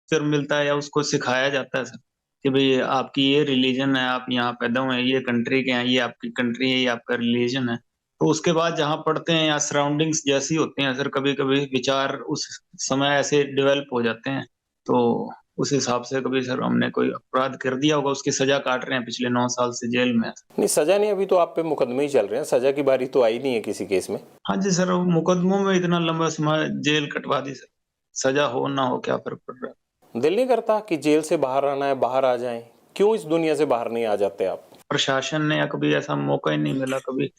Culture मिलता है या उसको सिखाया जाता है सर कि भई आपकी ये रिलीजन है, आप यहाँ पैदा हुए हैं, ये कंट्री के हैं, ये आपकी कंट्री है, ये आपका रिलीजन है। तो उसके बाद जहाँ पढ़ते हैं या सराउंडिंग्स जैसी होती हैं सर, कभी-कभी विचार उस समय ऐसे डेवलप हो जाते हैं, तो उस हिसाब से कभी सर हमने कोई अपराध कर दिया होगा, उसकी सज़ा काट रहे हैं पिछले 9 साल से जेल में। नहीं, सजा नहीं, अभी तो आप पे मुकदमे ही चल रहे हैं, सजा की बारी तो आई नहीं है किसी केस में। हाँ जी सर, मुकदमों में इतना लंबा समय जेल कटवा दी सर, सज़ा हो ना हो क्या फ़र्क पड़ रहा है। दिल नहीं करता कि जेल से बाहर आना है, बाहर आ जाएं? क्यों इस दुनिया से बाहर नहीं आ जाते आप? प्रशासन ने या कभी ऐसा मौका ही नहीं मिला, कभी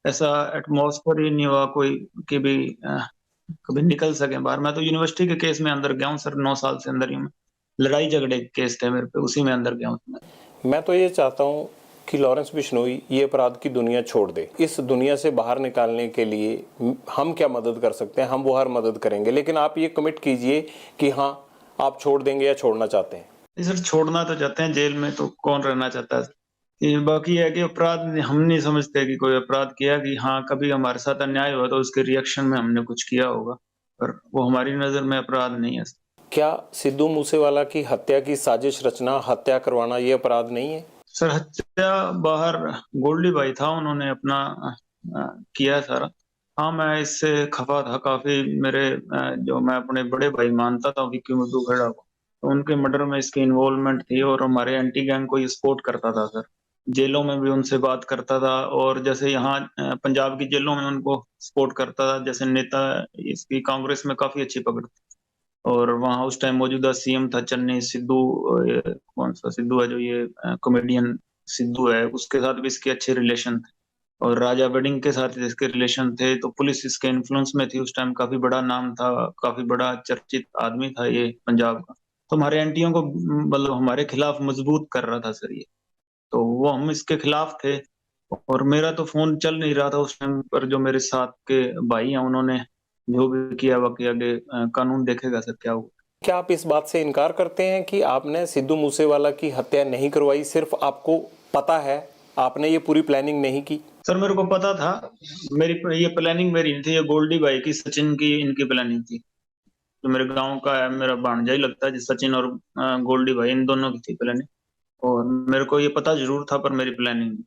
ऐसा एटमॉस्फेयर ही नहीं हुआ कोई कि भी कभी निकल सकें बाहर। मैं तो यूनिवर्सिटी के केस में अंदर गया हूँ सर, 9 साल से अंदर ही हूँ मैं। लड़ाई झगड़े के केस थे मेरे पे, उसी में अंदर गया हूँ मैं। मैं तो ये चाहता हूँ कि लॉरेंस बिश्नोई ये अपराध की दुनिया छोड़ दे। इस दुनिया से बाहर निकालने के लिए हम क्या मदद कर सकते हैं, हम वो हर मदद करेंगे, लेकिन आप ये कमिट कीजिए कि हाँ, आप छोड़ देंगे या छोड़ना चाहते हैं। नहीं सर, छोड़ना तो चाहते हैं, जेल में तो कौन रहना चाहता है। ये बाकी है कि अपराध हम नहीं समझते कि कोई अपराध किया कि हाँ, कभी हमारे साथ अन्याय हुआ तो उसके रिएक्शन में हमने कुछ किया होगा, पर वो हमारी नज़र में अपराध नहीं है। क्या सिद्धू मूसेवाला की हत्या की साजिश रचना, हत्या करवाना ये अपराध नहीं है? सर हत्या बाहर गोल्डी भाई था, उन्होंने अपना किया सारा। हाँ, मैं इससे खफ़ा था काफ़ी, मेरे जो मैं अपने बड़े भाई मानता था विक्की मुद्दू खेड़ा को, तो उनके मर्डर में इसकी इन्वॉल्वमेंट थी और हमारे एंटी गैंग को ये सपोर्ट करता था सर। जेलों में भी उनसे बात करता था और जैसे यहाँ पंजाब की जेलों में उनको सपोर्ट करता था, जैसे नेता इसकी कांग्रेस में काफ़ी अच्छी पकड़ थी। और वहाँ उस टाइम मौजूदा सीएम था चन्नी सिद्धू, ये कौन-सा सिद्धू है जो ये कॉमेडियन सिद्धू है, उसके साथ भी इसके अच्छे रिलेशन थे और राजा वेडिंग के साथ इसके रिलेशन थे, तो पुलिस इसके इन्फ्लुएंस में थी उस टाइम, काफ़ी बड़ा नाम था, काफ़ी बड़ा चर्चित आदमी था ये पंजाब का। तो हमारे एंटियों को मतलब हमारे खिलाफ मजबूत कर रहा था सर ये, तो वो हम इसके खिलाफ थे और मेरा तो फ़ोन चल नहीं रहा था उस टाइम पर, जो मेरे साथ के भाई हैं उन्होंने जो भी किया बाकी आगे कानून देखेगा सर क्या होगा। क्या आप इस बात से इनकार करते हैं कि आपने सिद्धू मूसेवाला की हत्या नहीं करवाई, सिर्फ आपको पता है, आपने ये पूरी प्लानिंग नहीं की? सर मेरे को पता था, मेरी ये प्लानिंग मेरी नहीं थी, ये गोल्डी भाई की, सचिन की, इनकी प्लानिंग थी। जो मेरे गाँव का है, मेरा भांजा ही लगता है, जी सचिन और गोल्डी भाई इन दोनों की थी प्लानिंग और मेरे को ये पता ज़रूर था पर मेरी प्लानिंग नहीं।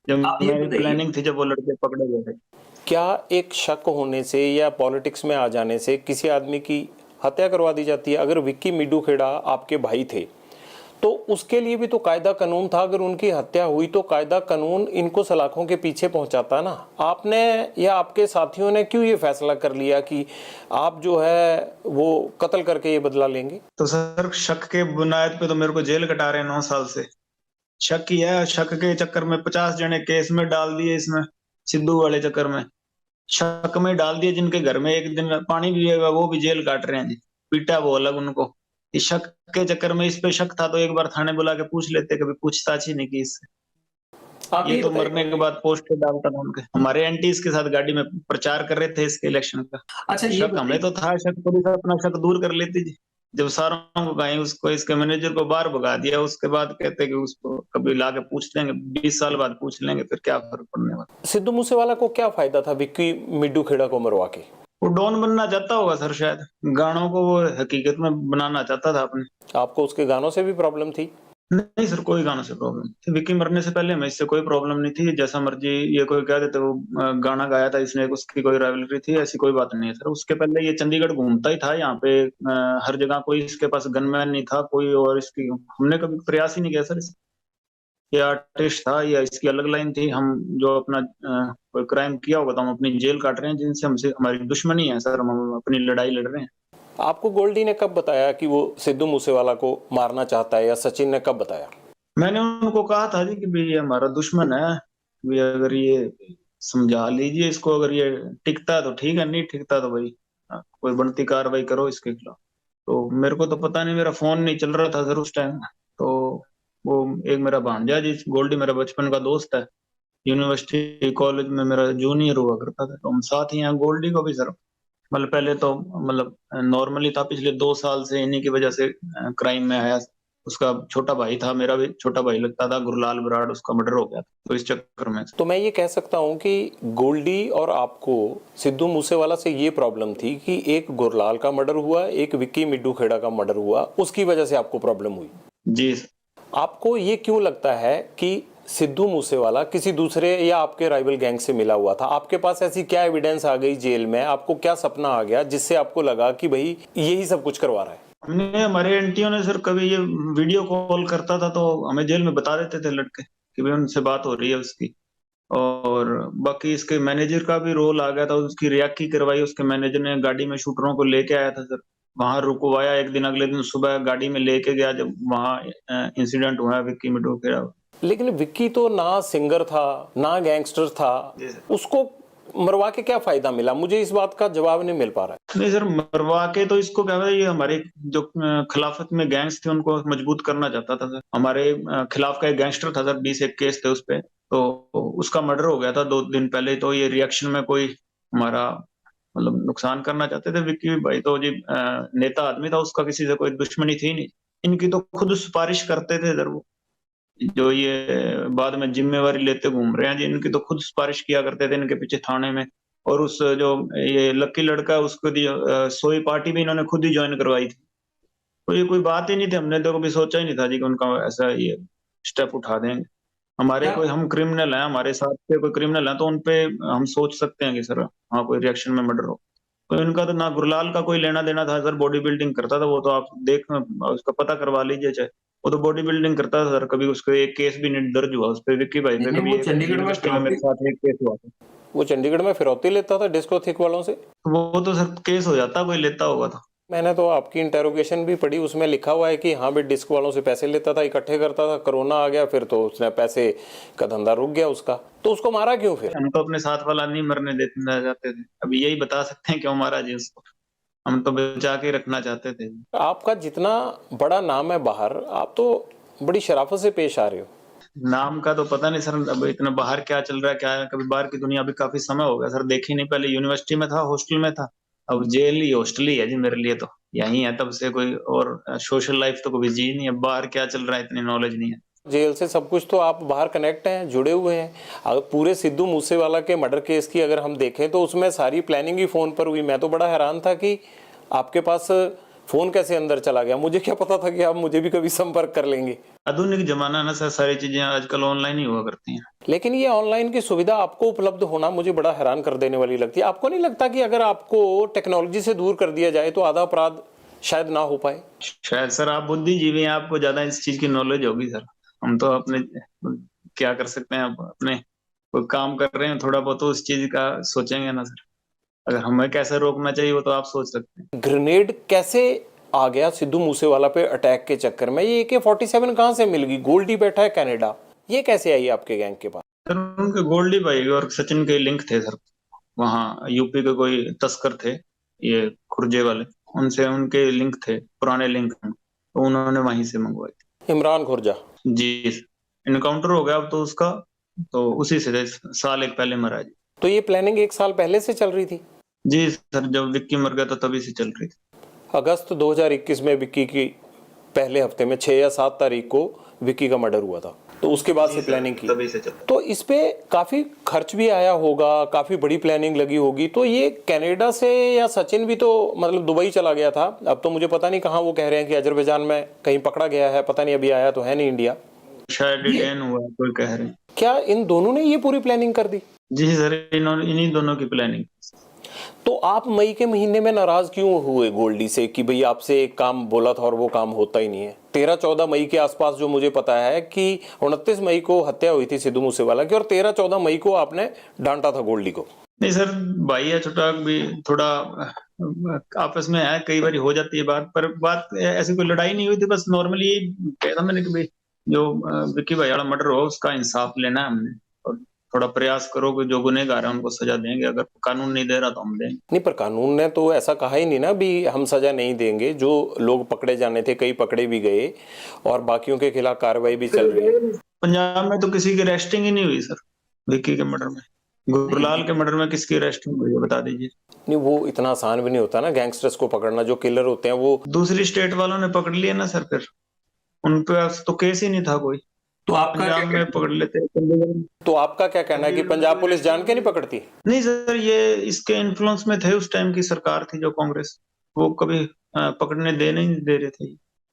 जब आप ये मेरी बताइए, प्लानिंग थी जब वो लड़के पकड़े गए थे। क्या एक शक होने से या पॉलिटिक्स में आ जाने से किसी आदमी की हत्या करवा दी जाती है? अगर विक्की मिड्डू खेड़ा आपके भाई थे तो उसके लिए भी तो कायदा कानून था, अगर उनकी हत्या हुई तो कायदा कानून इनको सलाखों के पीछे पहुंचाता ना। आपने या आपके साथियों ने क्यों ये फैसला कर लिया कि आप जो है वो कत्ल करके ये बदला लेंगे? तो सर शक के बुनियाद पे तो मेरे को जेल कटा रहे हैं 9 साल से। शक ही है, शक के चक्कर में 50 जने केस में डाल दिए इसमें, सिद्धू वाले चक्कर में। शक में डाल दिए, जिनके घर में एक दिन पानी भी पिएगा वो भी जेल काट रहे हैं जी। पीटा वो अलग उनको। इस शक के चक्कर में, इस पे शक था तो एक बार थाने बुला के पूछ लेते, कभी पूछताछ ही नहीं की इससे। आप ये ये तो बताइए। मरने के बाद पोस्टर डालता था उनके, हमारे एंटी इसके साथ गाड़ी में प्रचार कर रहे थे इसके इलेक्शन का। अच्छा ये शक हमें बताइए, तो था, शक पुलिस अपना शक दूर कर लेती जी। जब सारों को कहीं उसको, इसके मैनेजर को बाहर भगा दिया, उसके बाद कहते कि उसको कभी ला के पूछ लेंगे, 20 साल बाद पूछ लेंगे, फिर क्या फर्क पड़ने वाला। सिद्धू मूसेवाला को क्या फायदा था विक्की मिड्डू खेड़ा को मरवा के? वो डॉन बनना चाहता होगा सर शायद, गानों को वो हकीकत में बनाना चाहता था अपने। आपको उसके गानों से भी प्रॉब्लम थी? नहीं सर, कोई गानों से प्रॉब्लम नहीं थी। विक्की मरने से पहले हमें इससे कोई प्रॉब्लम नहीं थी, जैसा मर्जी ये कोई कह देते वो गाना गाया था इसने, उसकी कोई राइवलरी थी, ऐसी कोई बात नहीं है सर। उसके पहले ये चंडीगढ़ घूमता ही था यहाँ पे, हर जगह, कोई इसके पास गनमैन नहीं था कोई, और इसकी हमने कभी प्रयास ही नहीं किया सर। ये आर्टिस्ट था या इसकी अलग लाइन थी, हम जो अपना कोई क्राइम किया होगा तो हम अपनी जेल काट रहे हैं, जिनसे हमसे हमारी दुश्मनी है सर, हम अपनी लड़ाई लड़ रहे हैं। आपको गोल्डी ने कब बताया कि वो सिद्धू मूसेवाला को मारना चाहता है, या सचिन ने कब बताया? मैंने उनको कहा था जी कि भाई ये हमारा दुश्मन है, भी अगर ये समझा लीजिए इसको, अगर ये टिकता है तो ठीक है, नहीं टिकता तो भाई कोई बनती कार्रवाई करो इसके खिलाफ। तो मेरे को तो पता नहीं, मेरा फोन नहीं चल रहा था सर उस टाइम। तो वो एक मेरा भांजा जी गोल्डी, मेरा बचपन का दोस्त है, यूनिवर्सिटी कॉलेज में मेरा जूनियर हुआ करता था, तो हम साथ ही हैं। गोल्डी को भी सर मतलब पहले तो मतलब नॉर्मली था, पिछले 2 साल से इन्हीं की वजह से क्राइम में आया। उसका छोटा भाई था, मेरा भी छोटा भाई लगता था, गुरलाल बराड़, उसका मर्डर हो गया था, तो इस चक्कर में। तो मैं ये कह सकता हूँ कि गोल्डी और आपको सिद्धू मूसेवाला से ये प्रॉब्लम थी कि एक गुरलाल का मर्डर हुआ, एक विक्की मिड्डू खेड़ा का मर्डर हुआ, उसकी वजह से आपको प्रॉब्लम हुई। जी। आपको ये क्यों लगता है कि सिद्धू मूसेवाला किसी दूसरे या आपके राइवल गैंग से मिला हुआ था? आपके पास ऐसी क्या एविडेंस आ गई जेल में, आपको क्या सपना आ गया जिससे आपको लगा कि भाई यही सब कुछ करवा रहा है? हमने, हमारे एंटियों ने सर, कभी ये वीडियो कॉल करता था तो हमें जेल में बता देते थे लड़के कि भाई उनसे बात हो रही है उसकी। और बाकी इसके मैनेजर का भी रोल आ गया था, उसकी रियाकी करवाई उसके मैनेजर ने, गाड़ी में शूटरों को लेके आया था सर, वहां रुकवाया एक दिन, अगले दिन सुबह गाड़ी में लेके गया जब वहां इंसिडेंट हुआ विक्की मिडो खेड़ा। लेकिन विक्की तो ना सिंगर था ना गैंगस्टर था, उसको मरवा के क्या फायदा मिला? मुझे इस बात का जवाब नहीं मिल पा रहा है। नहीं सर, मरवा के तो इसको क्या है, ये हमारे जो खिलाफत में गैंग्स थे उनको मजबूत करना चाहता था सर। हमारे खिलाफ का एक गैंगस्टर था सर, 20 एक केस थे उस पे, तो उसका मर्डर हो गया था 2 दिन पहले, तो ये रिएक्शन में कोई हमारा मतलब नुकसान करना चाहते थे। विक्की भाई तो जी नेता आदमी था, उसका किसी से कोई दुश्मनी थी नहीं। इनकी तो खुद सिफारिश करते थे सर वो, जो ये बाद में जिम्मेवारी लेते घूम रहे हैं जी, इनकी तो खुद सिफारिश किया करते थे इनके पीछे थाने में। और उस जो ये लक्की लड़का है उसको सोई पार्टी भी इन्होंने खुद ही ज्वाइन करवाई थी। तो ये कोई बात ही नहीं थी, हमने तो कभी सोचा ही नहीं था जी कि उनका ऐसा ये स्टेप उठा देंगे। हमारे कोई, हम क्रिमिनल हैं, हमारे साथ पे कोई क्रिमिनल है तो उनपे हम सोच सकते हैं कि सर हाँ कोई रिएक्शन में मर्डर हो। तो इनका तो ना गुरलाल का कोई लेना देना था सर, बॉडी बिल्डिंग करता था वो, तो आप देख उसका पता करवा लीजिए चाहे, वो तो बॉडी बिल्डिंग करता था सर। कभी उसको एक केस भी नहीं दर्ज हुआ उस पे, विक्की भाई पे नहीं, कभी वो चंडीगढ़ में यूनिवर्सिटी में मेरे साथ एक केस हुआ था। वो चंडीगढ़ में फिरौती लेता था डिस्को थिक वालों से? वो तो सर केस हो जाता, कोई लेता होगा तो। मैंने तो आपकी इंटेरोगेशन भी पढ़ी, उसमें लिखा हुआ है कि हाँ भाई डिस्क वालों से पैसे लेता था, इकट्ठे करता था, कोरोना आ गया फिर तो उसने पैसे का धंधा रुक गया उसका। तो उसको मारा क्यों फिर? हम तो अपने साथ वाला नहीं मरने देते जाते थे, अभी यही बता सकते हैं क्यों मारा जी उसको, हम तो बचा के रखना चाहते थे। आपका जितना बड़ा नाम है बाहर, आप तो बड़ी शराफत से पेश आ रहे हो। नाम का तो पता नहीं सर, अब इतना बाहर क्या चल रहा है क्या है, कभी बाहर की दुनिया अभी काफी समय हो गया सर देखी नहीं। पहले यूनिवर्सिटी में था, हॉस्टल में था, अब जेल ही हॉस्टल ही है जी मेरे लिए तो, यही है तब से। कोई और सोशल लाइफ तो कभी जी नहीं है, बाहर क्या चल रहा है इतनी नॉलेज नहीं है। जेल से सब कुछ तो आप बाहर कनेक्ट हैं, जुड़े हुए हैं। अगर पूरे सिद्धू मूसेवाला के मर्डर केस की अगर हम देखें तो उसमें सारी प्लानिंग ही फोन पर हुई। मैं तो बड़ा हैरान था कि आपके पास फोन कैसे अंदर चला गया, मुझे क्या पता था कि आप मुझे भी कभी संपर्क कर लेंगे। आधुनिक जमाना ना सर, सारी चीजें आजकल ऑनलाइन ही हुआ करती हैं। लेकिन ये ऑनलाइन की सुविधा आपको उपलब्ध होना मुझे बड़ा हैरान कर देने वाली लगती है। आपको नहीं लगता कि अगर आपको टेक्नोलॉजी से दूर कर दिया जाए तो आधा अपराध शायद ना हो पाए? शायद सर आप बुद्धिजीवी हैं, आपको ज्यादा इस चीज की नॉलेज होगी सर। हम तो अपने क्या कर सकते हैं, अपने कोई काम कर रहे हैं थोड़ा बहुत तो उस चीज का सोचेंगे ना सर। अगर हमें कैसे रोकना चाहिए वो तो आप सोच सकते हैं। ग्रेनेड कैसे आ गया सिद्धू मूसेवाला पे अटैक के चक्कर में? ये AK-47 कहां से मिल गई? गोल्डी बैठा है कनाडा, ये कैसे आई आपके गैंग के पास? सर उनके गोल्डी भाई और सचिन के लिंक थे सर, वहाँ यूपी के कोई तस्कर थे ये खुर्जे वाले, उनसे उनके लिंक थे, पुराने लिंक, तो उन्होंने वहीं से मंगवाई थी। इमरान खुर्जा जी, इनकाउंटर हो गया अब तो उसका, तो उसी से साल एक पहले मरा जी। तो ये प्लानिंग 1 साल पहले से चल रही थी? जी सर, जब विक्की मर गया था तभी से चल रही थी। अगस्त 2021 में विक्की की पहले हफ्ते में 6 या 7 तारीख को विक्की का मर्डर हुआ था, तो उसके बाद से प्लानिंग की। तभी से चल। तो इस पे काफी खर्च भी आया होगा, काफी बड़ी प्लानिंग लगी होगी। तो ये कनाडा से, या सचिन भी तो मतलब दुबई चला गया था, अब तो मुझे पता नहीं कहाँ, वो कह रहे हैं कि अजरबैजान में कहीं पकड़ा गया है, पता नहीं अभी आया तो है नहीं इंडिया, शायद डिटेन हुआ कोई कह रहे हैं। क्या इन दोनों ने ये पूरी प्लानिंग कर दी? जी सर, इन्हीं दोनों की प्लानिंग। तो आप मई के महीने में नाराज क्यों हुए गोल्डी से कि भाई आपसे एक काम बोला था और वो काम होता ही नहीं है? 13-14 मई के आसपास जो मुझे पता है कि 29 मई को हत्या हुई थी सिद्धू मूसेवाला की, और 13-14 मई को आपने डांटा था गोल्डी को। नहीं सर, भाई है छोटा, भी थोड़ा आपस में है, कई बार हो जाती है बात, पर बात ऐसी कोई लड़ाई नहीं हुई थी, बस नॉर्मली कहा था मैंने कि भाई जो विक्की भाई वाला मर्डर हो उसका इंसाफ लेना है हमने, और थोड़ा प्रयास करो कि जो गुनहगार है उनको सजा देंगे, अगर कानून नहीं दे रहा तो हम देंगे। नहीं, पर कानून ने तो ऐसा कहा ही नहीं ना भी हम सजा नहीं देंगे। जो लोग पकड़े जाने थे कई पकड़े भी गए और बाकियों के खिलाफ कार्रवाई भी चल रही है। पंजाब में तो किसी की अरेस्टिंग ही नहीं हुई सर, विक्की के मर्डर में। गुरलाल के मर्डर में किसकी अरेस्टिंग हुई है बता दीजिए। नहीं, वो इतना आसान भी नहीं होता ना गैंगस्टर्स को पकड़ना, जो किलर होते हैं वो। दूसरी स्टेट वालों ने पकड़ लिया ना सर, फिर उन पे तो केस ही नहीं था कोई। तो आपका पंजाब क्या में पकड़ लेते, चंडीगढ़ में। तो आपका क्या कहना है कि पंजाब पुलिस जान के नहीं पकड़ती? नहीं सर, ये इसके इन्फ्लुएंस में थे, उस टाइम की सरकार थी जो कांग्रेस, वो कभी पकड़ने देने ही नहीं दे रहे थे।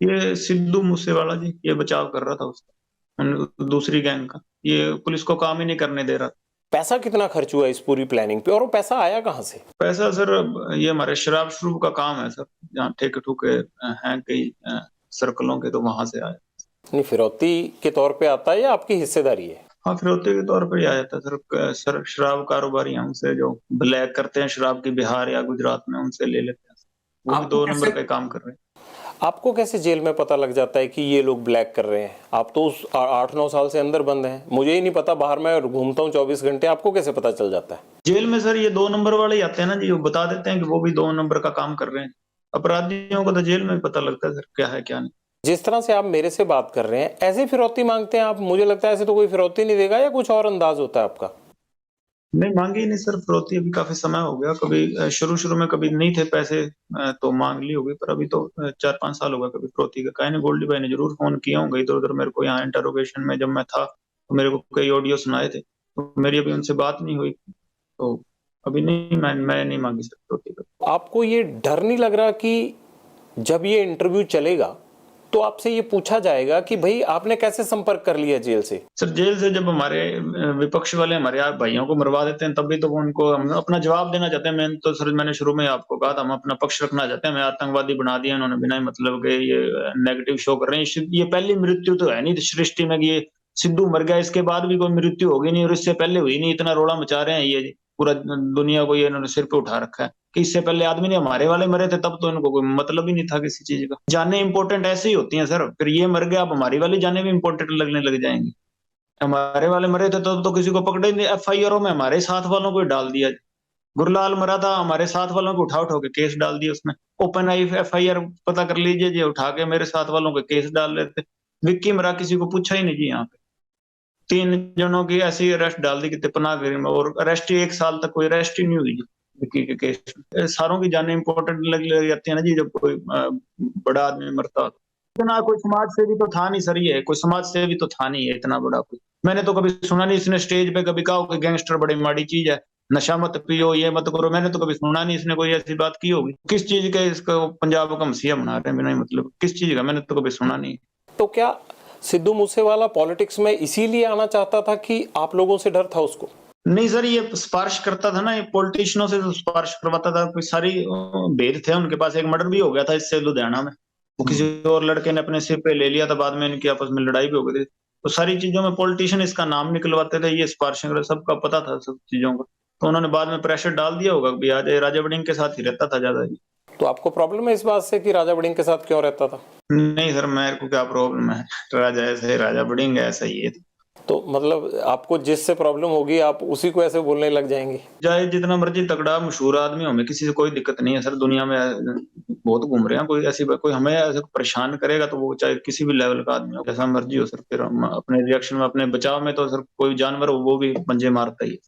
ये सिद्धू मूसेवाला जी ये बचाव कर रहा था उसका, दूसरी गैंग का। ये पुलिस को काम ही नहीं करने दे रहा। पैसा कितना खर्च हुआ इस पूरी प्लानिंग पे और वो पैसा आया कहाँ से? पैसा सर, ये हमारे शराब शुरू का काम है सर, जहाँ ठेके ठुके हैं कई सर्कलों के, तो वहां से आया। नहीं, फिरौती के तौर पे आता है या आपकी हिस्सेदारी है? हाँ, फिरौती के तौर पर ही आ जाता है सर। सर शराब कारोबारी हैं, उनसे जो ब्लैक करते हैं शराब की बिहार या गुजरात में, उनसे ले लेते हैं। वो भी आपको 2 नंबर कैसे का काम कर रहे हैं। आपको कैसे जेल में पता लग जाता है कि ये लोग ब्लैक कर रहे हैं? आप तो उस 8-9 साल से अंदर बंद हैं, मुझे ही नहीं पता, बाहर मैं घूमता हूँ 24 घंटे, आपको कैसे पता चल जाता है? जेल में सर ये 2 नंबर वाले ही आते हैं ना जी, वो बता देते हैं कि वो भी 2 नंबर का काम कर रहे हैं। अपराधियों को तो जेल में पता लगता है सर क्या है क्या नहीं। जिस तरह से आप मेरे से बात कर रहे हैं, ऐसे फिरौती मांगते हैं आप? मुझे लगता है ऐसे तो कोई फिरौती नहीं देगा, या कुछ और अंदाज होता है आपका? नहीं, मांगी ही नहीं सर फिरौती, अभी काफी समय हो गया। कभी शुरू शुरू में कभी नहीं थे पैसे, तो मांग ली होगी, पर अभी तो 4-5 साल हो गया कभी फिरौती का कहीं नहीं। गोल्डी भाई ने जरूर फोन किया होंगे इधर उधर मेरे को, यहाँ इंटरोगेशन में जब मैं था तो मेरे को कई ऑडियो सुनाए थे, तो मेरी अभी उनसे बात नहीं हुई, तो अभी नहीं, मैं नहीं मांगी सर फिरौती का। आपको ये डर नहीं लग रहा कि जब ये इंटरव्यू चलेगा तो आपसे ये पूछा जाएगा कि भाई आपने कैसे संपर्क कर लिया जेल से? सर जेल से जब हमारे विपक्ष वाले हमारे आप भाइयों को मरवा देते हैं, तभी तो वो उनको हम अपना जवाब देना चाहते हैं। तो सर मैंने शुरू में आपको कहा था, हम अपना पक्ष रखना चाहते हैं। हमें आतंकवादी बना दिया इन्होंने बिना ही मतलब के, ये नेगेटिव शो कर रहे हैं। ये पहली मृत्यु तो है नहीं सृष्टि में कि ये सिद्धू मर गया, इसके बाद भी कोई मृत्यु होगी नहीं, और इससे पहले हुई नहीं। इतना रोड़ा मचा रहे हैं ये, पूरा दुनिया को ये इन्होंने सिर पे उठा रखा है कि इससे पहले आदमी ने हमारे वाले मरे थे, तब तो इनको कोई मतलब ही नहीं था किसी चीज का। जाने इंपॉर्टेंट ऐसे ही होती हैं सर, फिर ये मर गया, अब हमारी वाली जाने भी इंपॉर्टेंट लगने लग जाएंगी। हमारे वाले मरे थे तो किसी को पकड़े नहीं, एफआईआर में हमारे साथ वालों को ही डाल दिया। गुरलाल मरा था, हमारे साथ वालों को उठा उठा के केस डाल दिया उसमें। ओपन आई एफआईआर पता कर लीजिए जी, उठा के मेरे साथ वालों के केस डाल रहे थे। विक्की मरा, किसी को पूछा ही नहीं जी यहाँ पे। 3 जनों की ऐसी अरेस्ट डाल दी कि पनाहगिरी में, और अरेस्ट ही 1 साल तक कोई अरेस्ट ही नहीं हुई जी विक्की के केस में। सारों की जाने इंपॉर्टेंट लग जाती है ना जी, जब कोई बड़ा आदमी मरता हो। इतना कोई समाज सेवी तो था नहीं सर, ये कोई समाज सेवी तो था नहीं है इतना बड़ा कोई। मैंने तो कभी सुना नहीं इसने स्टेज पे कभी कहा कि गैंगस्टर बड़ी माड़ी चीज है, नशा मत पियो, ये मत करो। मैंने तो कभी सुना नहीं इसने कोई ऐसी बात की होगी। किस चीज के इसको पंजाब का मसीहा बना रहे हैं बिना ही मतलब, किस चीज का? मैंने तो कभी सुना नहीं। तो क्या सिद्धू मूसेवाला पॉलिटिक्स में इसीलिए आना चाहता था कि आप लोगों से डर था उसको? नहीं सर, ये सिफारिश करता था ना, ये पॉलिटिशियनों से सिफारिश करवाता था। कोई सारी भेद थे उनके पास। एक मर्डर भी हो गया था इससे लुधियाना में, वो किसी और लड़के ने अपने सिर पे ले लिया था, बाद में इनकी आपस में लड़ाई भी हो गई थी। तो सारी चीजों में पॉलिटिशियन इसका नाम निकलवाते थे, ये सिफारिशें कर, सबका पता था सब चीजों का। तो उन्होंने बाद में प्रेशर डाल दिया होगा कि आज राजा वड़िंग के साथ ही रहता था ज्यादा। तो आपको प्रॉब्लम है इस बात से कि राजा वड़िंग के साथ क्यों रहता था? नहीं सर, मेरे को क्या प्रॉब्लम है, राजा ऐसे है, राजा वड़िंग ऐसा ही है। तो मतलब आपको जिससे प्रॉब्लम होगी आप उसी को ऐसे बोलने लग जाएंगे? चाहे जितना मर्जी तगड़ा मशहूर आदमी हो, हमें किसी से कोई दिक्कत नहीं है सर। दुनिया में बहुत घूम रहे हैं, कोई ऐसी कोई हमें ऐसे परेशान करेगा तो वो चाहे किसी भी लेवल का आदमी हो, जैसा मर्जी हो सर। फिर हम अपने रिएक्शन में, अपने बचाव में तो सर कोई जानवर हो वो भी पंजे मारता ही है।